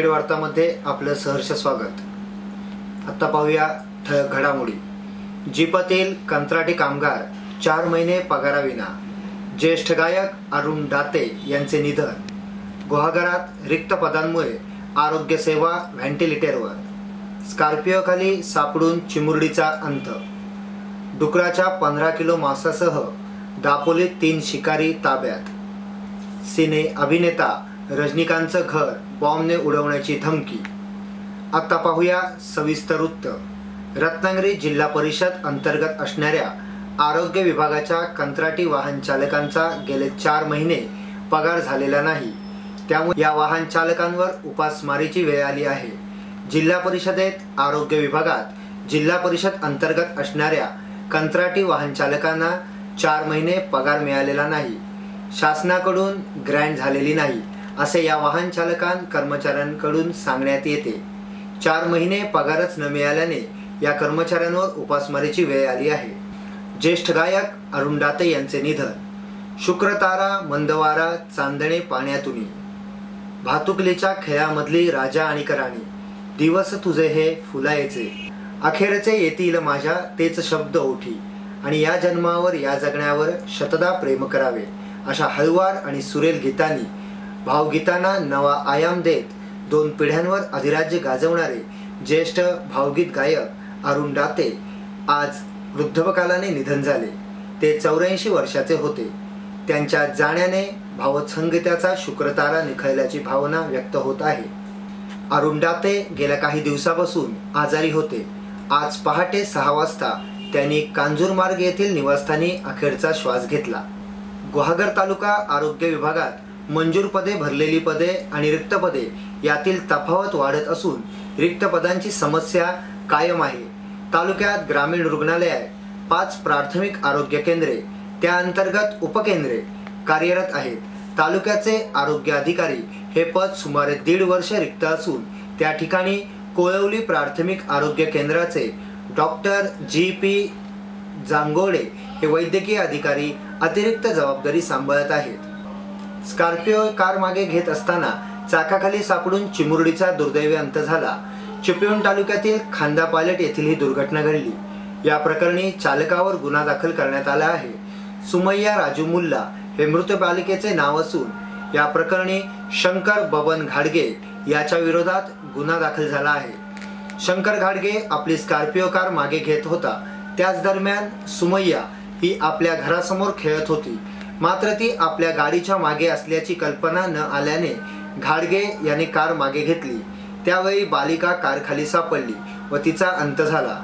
नांदेड वार्तामध्ये आपलं सहर्ष स्वागत। आता पाहूया ठळक घडामोडी। जीपातील कंत्राटी कामगार 4 महिने पगाराविना। ज्येष्ठ गायक अरुण दाते यांचे निधन। गुहागरात रिक्त पदांमुळे आरोग्य सेवा व्हेंटिलेटरवर। स्कॉर्पिओ खाली सापडून चिमुरडीचा अंत। डुकराच्या 15 किलो मांसासह दापोलीत 3 शिकारी ताब्यात। सिने अभिनेता रजनीकांतचं घर बॉम्बने उडवण्याची धमकी। आता पाहूया सविस्तर वृत्त। रत्नागिरी जिल्हा परिषद अंतर्गत असणाऱ्या आरोग्य विभागाच्या कंत्राटी वाहन चालकांचा गेले 4 महिने पगार झालेला नाही। त्यामुळे या वाहन चालकांवर उपासमारीची वेळ आली आहे। जिल्हा परिषदेत आरोग्य विभागात जिल्हा परिषद अंतर्गत असणाऱ्या कंत्राटी वाहन चालकांना 4 महिने पगार मिळालेला नाही। शासनाकडून ग्रँट झालेली नाही असे या वाहन कर्मचाऱ्यांकडून सांगण्यात येते। 4 महिने पगारच न मिळाल्याने या कर्मचाऱ्यांवर उपासमारीची वेळ आली आहे। ज्येष्ठ गायक अरुण दाते यांचे निधन। शुक्रतारा मंदवारा चांदणे पाण्यातुनी। भातुकलीच्या खेळामधली राजा आणि कराणी। दिवस तुझे हे फुलायचे, अखेरचे येतील माझ्या तेच शब्द ओठी। आणि या जन्मावर या जगण्यावर शतदा प्रेम करावे अशा हळुवार आणि सुरेल गीतांनी भावगीतांना नवा आयाम देत 2 पिढ्यांवर अधिराज्य गाजवणारे ज्येष्ठ भावगीत गायक अरुण दाते आज वृद्धपकालाने निधन झाले। ते 84 वर्षाचे होते। त्यांच्या जाण्याने भावसंगीताचा शुक्रतारा निखळल्याची भावना व्यक्त होत आहे। अरुण दाते गेल्या काही दिवसापासून आजारी होते। आज पहाटे 6 वाजता त्यांनी कांजूरमार्ग येथील निवासस्थानी अखेरचा श्वास घेतला। गुहागर तालुका आरोग्य विभागात मंजूर पदे, भरलेली पदे आणि रिक्त पदे यातील तफावत वाढत असून रिक्त पदांची समस्या कायम आहे। तालुक्यात ग्रामीण रुग्णालय, 5 प्राथमिक आरोग्य केंद्रे, त्या अंतर्गत उपकेंद्रे कार्यरत आहेत। तालुक्याचे आरोग्य अधिकारी हे पद सुमारे 1.5 वर्ष रिक्त असून त्या ठिकाणी कोळवली प्राथमिक आरोग्य केंद्राचे डॉक्टर जी.पी. जांगोडे हे वैद्यकीय अधिकारी अतिरिक्त जबाबदारी सांभाळत आहेत। स्कॉर्पिओ कार मागे घेत असताना चाकाखाली सापडून चिमुरडीचा दुर्दैवी अंत झाला। चिपळूण तालुक्यातील खांदापालट येथील ही दुर्घटना घडली। या प्रकरणी चालकावर गुन्हा दाखल करण्यात आला आहे। सुमय्या राजू मुल्ला हे मृत बालिकेचे नाव असून या प्रकरणी शंकर बबन घाडगे याच्या विरोधात गुन्हा दाखल झाला आहे। शंकर घाडगे आपली स्कॉर्पिओ कार मागे घेत होता। त्याच दरम्यान सुमय्या ही आपल्या घरासमोर खेळत होती, मात्र ती आपल्या गाडीच्या मागे असल्याची कल्पना न आल्याने घाडगे यांनी कार मागे घेतली। त्यावेळी बालिका कारखाली सापडली व तिचा अंत झाला।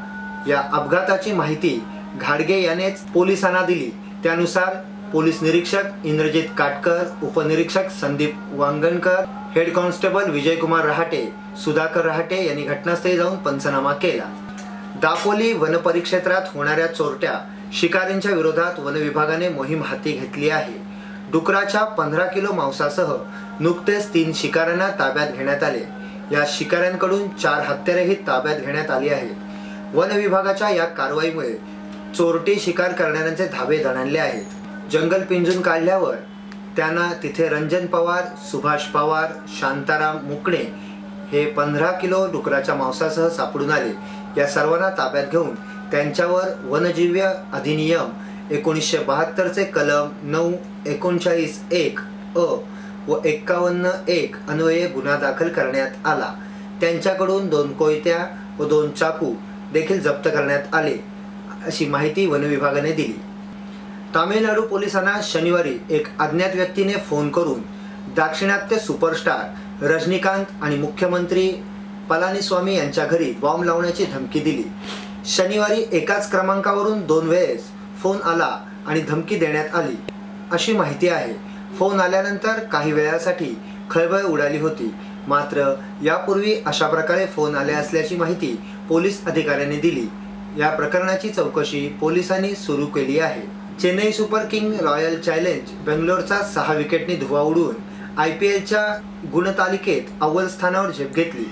या अपघाताची माहिती घाडगे यानेच पोलिसांना दिली। त्यानुसार पोलीस निरीक्षक इंद्रजित काटकर, उपनिरीक्षक संदीप वांगणकर, हेड कॉन्स्टेबल विजयकुमार रहाटे, सुधाकर रहाटे यांनी घटनास्थळी जाऊन पंचनामा केला। दापोली वन परिक्षेत्रात होणाऱ्या चोरट्या शिकारींच्या विरोधात वन विभागाने मोहीम हाती घेतली आहे। डुकराच्या 15 किलो मांसासह नुकतेच 3 शिकाऱ्यांना ताब्यात घेण्यात आले। या शिकाऱ्यांकडून 4 हत्यारेही ताब्यात घेण्यात आली आहेत। वन विभागाच्या या कारवाईमुळे चोरटी शिकार करणाऱ्यांचे धाबे दणाणले आहेत। जंगल पिंजून काढल्यावर त्यांना तिथे रंजन पवार, सुभाष पवार, शांताराम मुकणे हे 15 किलो डुकराच्या मांसासह सापडून आले। या सर्वांना ताब्यात घेऊन त्यांच्यावर वनजीव अधिनियम 1972 चे कलम 9, 39(1) अ व 51(1) अन्वये गुन्हा दाखल करण्यात आला। त्यांच्याकडून 2 कोयत्या व 2 चाकू देखील जप्त करण्यात आले अशी माहिती वन विभागाने दिली। तामिळनाडू पोलिसांना शनिवारी एक अज्ञात व्यक्तीने फोन करून दाक्षिणात्य सुपरस्टार रजनीकांत आणि मुख्यमंत्री पलानीस्वामी यांच्या घरी बॉम्ब लावण्याची धमकी दिली। शनिवारी एकाच क्रमांकावरून 2 वेळेस फोन आला आणि धमकी देण्यात आली अशी माहिती आहे। फोन आल्यानंतर काही वेळासाठी खळबळ उडाली होती, मात्र यापूर्वी अशा प्रकारे फोन आले असल्याची माहिती पोलीस अधिकाऱ्यांनी दिली। या प्रकरणाची चौकशी पोलिसांनी सुरू केली आहे। Chennai super king royal challenge बेंगलोरचा 6 विकेटनी धुव्वा उडवून IPLच्या गुणतालिकेत अव्वल स्थानावर झेप घेतली।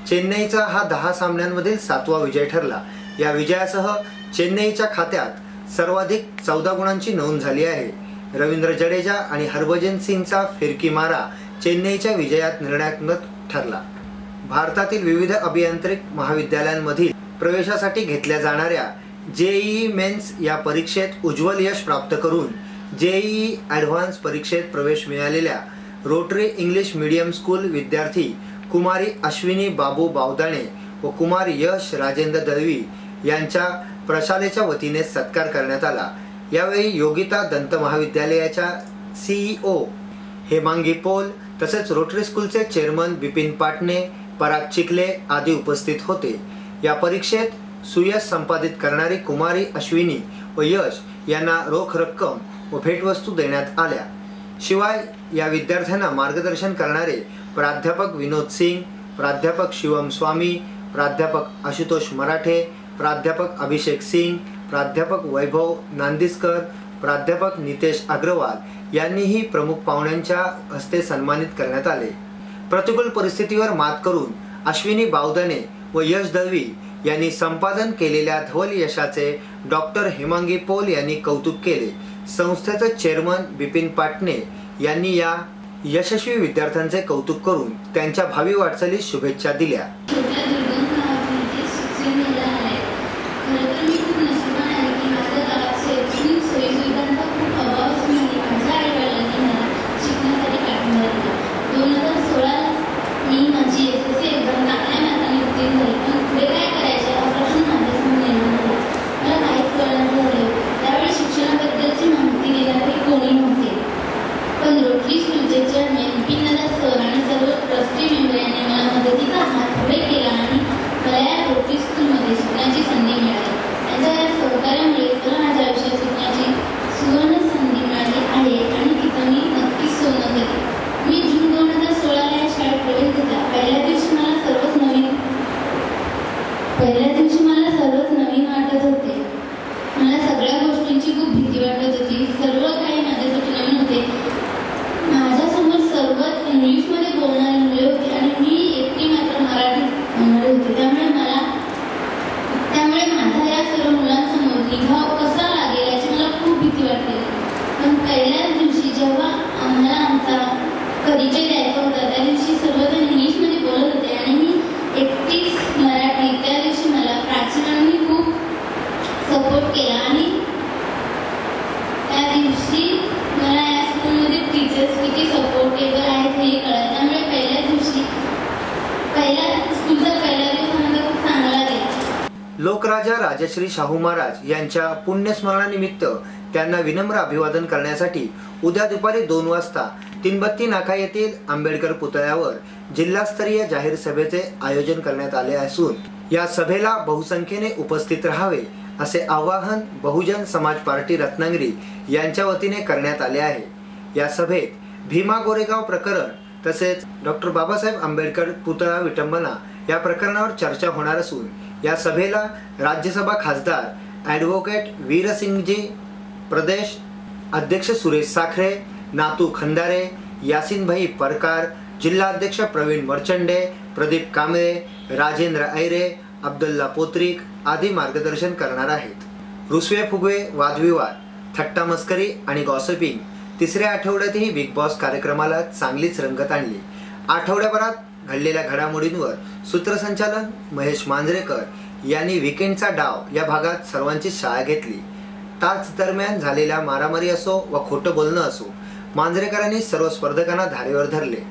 चेन्नईचा हा 10 सामन्यांमधील 7वा विजय ठरला। या विजयासह चेन्नईच्या खात्यात सर्वाधिक 14 गुणांची नोंद झाली आहे। रवींद्र जडेजा आणि हरभजन सिंगचा फिरकी मारा चेन्नईच्या विजयात निर्णायक ठरला। भारतातील विविध अभियांत्रिकी महाविद्यालयांमधील प्रवेशासाठी घेतल्या जाणाऱ्या जेईई मेन्स या परीक्षेत उज्ज्वल यश प्राप्त करून जेईई ॲडव्हान्स परीक्षेत प्रवेश मिळालेल्या रोटरी इंग्लिश मीडियम स्कूल विद्यार्थी कुमारी अश्विनी बाबू बावदाणे व कुमार यश राजेंद्र दळवी यांच्या प्रशालेच्या वतीने सत्कार करण्यात आला। यावेळी योगिता दंत महाविद्यालयाच्या सीईओ हेमांगी पोल तसेच रोटरी स्कूलचे चेअरमन बिपिन पाटणे, पराग चिखले आदी उपस्थित होते। या परीक्षेत सुयश संपादित करणारी कुमारी अश्विनी व यश यांना रोख रक्कम व भेटवस्तू देण्यात आल्या। शिवाय या विद्यार्थ्यांना मार्गदर्शन करणारे प्राध्यापक विनोद सिंग, प्राध्यापक शिवम स्वामी, प्राध्यापक आशुतोष मराठे, प्राध्यापक अभिषेक सिंग, प्राध्यापक वैभव नांदिस्कर, प्राध्यापक नितेश अग्रवाल यांनीही प्रमुख पाहुण्यांच्या हस्ते सन्मानित करण्यात आले। प्रतिकूल परिस्थितीवर मात करून अश्विनी बावदाणे व यश दळवी यांनी संपादन केलेल्या धवल यशाचे डॉक्टर हेमांगी पोल यांनी कौतुक केले। संस्थेचे चेअरमन बिपिन पाटणे यांनी या यशस्वी विद्यार्थ्यांचे कौतुक करून त्यांच्या भावी वाटचालीस शुभेच्छा दिल्या। पहिल्या दिवशी मला सर्वच नवीन वाटत होते। मला सगळ्या गोष्टींची खूप भीती वाटत होती। सर्व काही माझ्यासाठी नवीन होते। माझ्यासमोर सर्वच इंग्लिशमध्ये बोलणारी मुले होती आणि मी एकटी मात्र मराठीत बोलणारी होते। त्यामुळे माझा या सर्व मुलांसमोर निभाव कसा लागेल याची मला खूप भीती वाटली। पण पहिल्याच दिवशी जेव्हा आम्हाला आमचा परिचय द्यायचा होता त्या दिवशी सर्वजण इंग्लिशमध्ये बोलत होते आणि मी एकटीच मराठी। त्या दिवशी मला प्राचीनांनी खूप सपोर्ट केला आणि त्या दिवशी मला या स्कूलमध्ये टीचर्स किती सपोर्टेबल आहेत हे कळलं। त्यामुळे स्कूलचा पहिला दिवस आम्हाला खूप चांगला गेला। लोकराजा राजश्री शाहू महाराज यांच्या पुण्यस्मरणानिमित्त त्यांना विनम्र अभिवादन करण्यासाठी उद्या दुपारी 2 वाजता तीनबत्ती नाका येथील आंबेडकर पुतळ्यावर जिल्हास्तरीय जाहीर सभेचे आयोजन करण्यात आले असून या सभेला बहुसंख्येने उपस्थित राहावे असे आवाहन बहुजन समाज पार्टी रत्नागिरी यांच्या वतीने करण्यात आले आहे। या सभेत भीमा गोरेगाव प्रकरण तसेच डॉक्टर बाबासाहेब आंबेडकर पुतळा विटंबना या प्रकरणावर चर्चा होणार असून या सभेला राज्यसभा खासदार ॲडव्होकेट वीरसिंगजी, प्रदेश अध्यक्ष सुरेश साखरे, नातू खंदारे, यासिनभाई परकार, जिल्हा अध्यक्ष प्रवीण मर्चंडे, प्रदीप कांबळे, राजेंद्र ऐरे, अब्दुल्ला पोत्रिक आदी मार्गदर्शन करणार आहेत। रुसवे फुगवे, वादविवाद, थट्टा मस्करी आणि गॉसिपिंग तिसऱ्या आठवड्यातही बिग बॉस कार्यक्रमाला चांगलीच रंगत आणली। आठवड्याभरात घडलेल्या घडामोडींवर सूत्रसंचालन महेश मांजरेकर यांनी विकेंडचा डाव या भागात सर्वांची शाळा घेतली। टास्क दरम्यान झालेल्या मारामारी असो व खोटं बोलणं असो, मांजरेकरांनी सर्व स्पर्धकांना धारेवर धरले।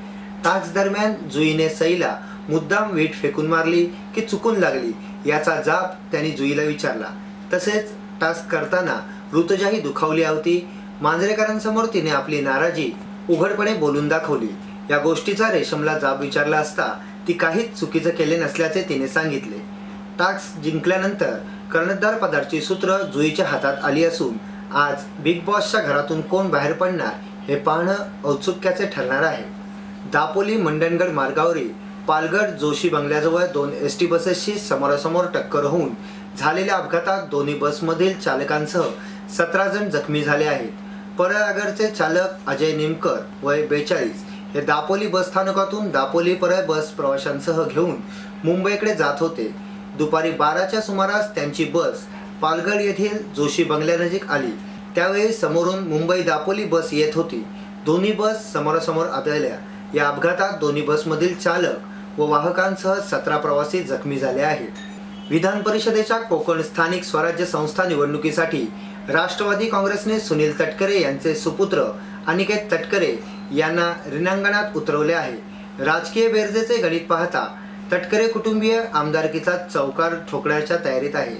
टास्क दरम्यान जुईने सईला मुद्दाम वीट फेकून मारली की चुकून लागली याचा जाब त्यांनी जुईला विचारला। तसेच टास्क करताना ऋतुजाही दुखावली होती। मांजरेकरांसमोर तिने आपली नाराजी उघडपणे बोलून दाखवली। या गोष्टीचा रेशमला जाब विचारला असता ती काहीच चुकीचं केले नसल्याचे तिने सांगितले। टास्क जिंकल्यानंतर कर्णधार पदाची सूत्र जुईच्या हातात आली असून आज बिग बॉसच्या घरातून कोण बाहेर पडणार हे पाहणं औत्सुक्याचे ठरणार आहे। दापोली मंडणगड मार्गावरील पालगड जोशी बंगल्याजवळ 2 एसटी बसेसशी समोरासमोर टक्कर होऊन झालेल्या अपघातात दोन्ही बसमधील चालकांसह 17 जण जखमी झाले आहेत। परळागडचे चालक अजय निमकर वय 42 हे दापोली बस स्थानकातून दापोली परळ बस प्रवाशांसह घेऊन मुंबईकडे जात होते। दुपारी 12च्या सुमारास त्यांची बस पालगड येथील जोशी बंगल्यानजीक आली। त्यावेळी समोरून मुंबई दापोली बस येत होती। दोन्ही बस समोरासमोर आदळल्या। या अपघातात दोन्ही बसमधील चालक व वाहकांसह 17 प्रवासी जखमी झाले आहेत। विधान परिषदेच्या कोकण स्थानिक स्वराज्य संस्था निवडणुकीसाठी राष्ट्रवादी काँग्रेसने सुनील तटकरे यांचे सुपुत्र अनिकेत तटकरे यांना रिंगणात उतरवले आहे। राजकीय बेरजेचे गणित पाहता तटकरे कुटुंबीय आमदारकीचा चौकार ठोकण्याच्या तयारीत आहे।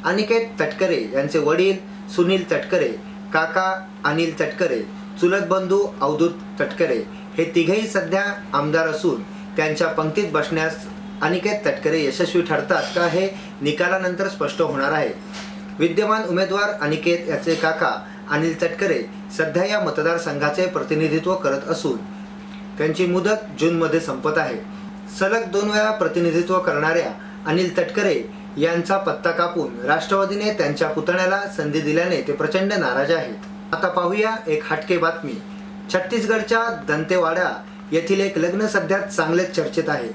अनिकेत तटकरे यांचे वडील सुनील तटकरे, काका अनिल तटकरे, चुलत बंधू अवधूत तटकरे हे तिघेही सध्या आमदार असून त्यांच्या पंक्तीत बसण्यास अनिकेत तटकरे यशस्वी ठरतात का हे निकालानंतर स्पष्ट होणार आहे। विद्यमान उमेदवार अनिकेत याचे काका अनिल तटकरे सध्या या मतदारसंघाचे प्रतिनिधित्व करत असून त्यांची मुदत जूनमध्ये संपत आहे। सलग 2 वेळा प्रतिनिधित्व करणाऱ्या अनिल तटकरे यांचा पत्ता कापून राष्ट्रवादीने त्यांच्या पुतण्याला संधी दिल्याने ते प्रचंड नाराज आहेत। आता पाहूया एक हटके बातमी। छत्तीसगडच्या दंतेवाडा येथील एक लग्न सध्या चांगलेच चर्चेत आहे।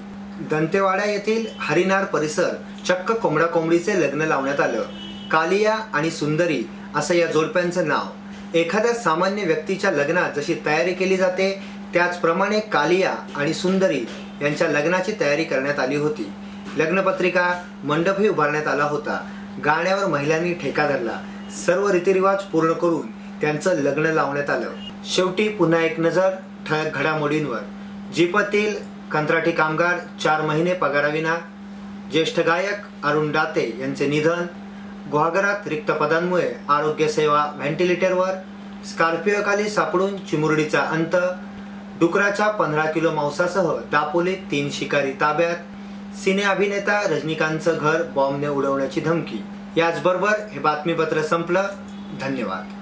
दंतेवाडा येथील हरिनार परिसर चक्क कोंबडा कोंबडीचे लग्न लावण्यात आलं। कालिया आणि सुंदरी असं या जोडप्यांचं नाव। एखाद्या सामान्य व्यक्तीच्या लग्नात जशी तयारी केली जाते त्याचप्रमाणे कालिया आणि सुंदरी यांच्या लग्नाची तयारी करण्यात आली होती। लग्नपत्रिका, मंडपही उभारण्यात आला होता। गाण्यावर महिलांनी ठेका धरला। सर्व रीतिरिवाज पूर्ण करून त्यांचं लग्न लावण्यात आलं। शेवटी पुन्हा एक नजर ठळक घडामोडींवर। जीपतील कंत्राटी कामगार 4 महिने पगाराविना। ज्येष्ठ गायक अरुण दाते यांचे निधन। गुहागरात रिक्त पदांमुळे आरोग्य सेवा व्हेंटिलेटरवर। स्कॉर्पिओखाली सापडून चिमुरडीचा अंत। डुकराच्या 15 किलो मांसासह दापोलीत 3 शिकारी ताब्यात। सिने अभिनेता रजनीकांतचं घर बॉम्बने उडवण्याची धमकी। याचबरोबर हे बातमीपत्र संपलं। धन्यवाद।